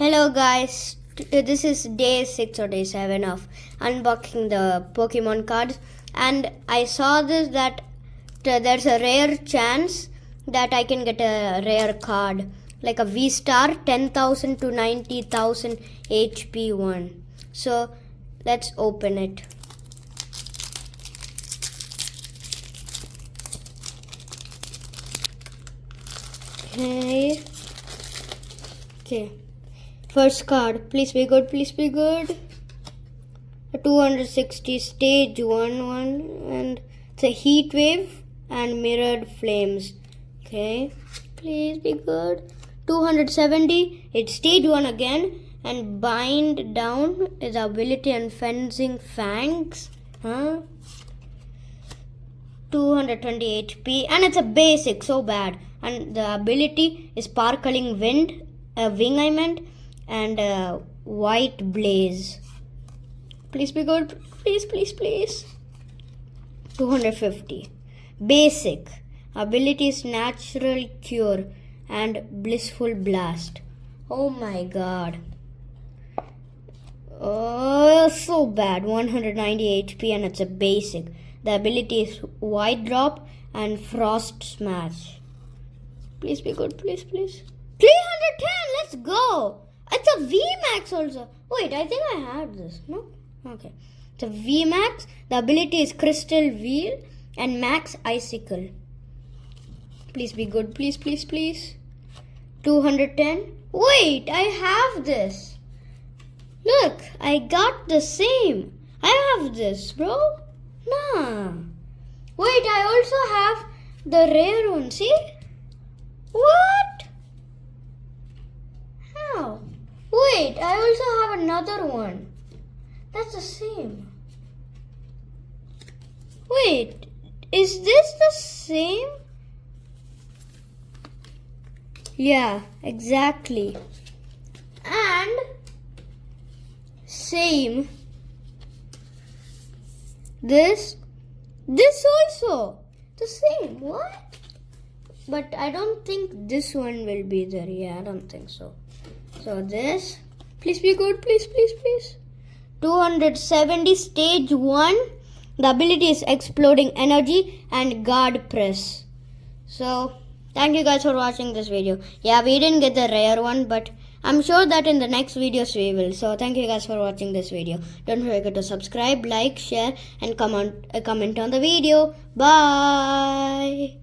Hello guys, this is day 6 or day 7 of unboxing the Pokemon cards, and I saw this that there's a rare chance that I can get a rare card like a V-Star 10,000 to 90,000 HP one. So let's open it. Okay. First card, please be good, please be good. A 260 stage 1 and it's a heat wave and mirrored flames. Okay, please be good. 270, it's stage 1 again, and bind down is ability and fencing fangs. 220 HP, and it's a basic, so bad. And the ability is sparkling wind, wing I meant, and white blaze. Please be good, please, please, please. 250. Basic. Ability is natural cure and blissful blast. Oh my god. Oh, so bad. 190 HP and it's a basic. The ability is white drop and frost smash. Please be good, please, please. 310, let's go. It's a VMAX also. Wait, I think I had this. No? Okay. It's a VMAX. The ability is Crystal Wheel and Max Icicle. Please be good. Please, please, please. 210. Wait, I have this. Look, I got the same. I have this, bro. Nah. Wait, I also have the rare one. See? What? How? Wait, I also have another one. That's the same. Wait, is this the same? Yeah, exactly. And same. This also the same. What? But I don't think this one will be there. Yeah, I don't think so. So this, please be good, please, please, please. 270 stage 1. The ability is exploding energy and guard press. So thank you guys for watching this video. Yeah, we didn't get the rare one, but I'm sure that in the next videos we will. So thank you guys for watching this video. Don't forget to subscribe, like, share and comment on the video. Bye.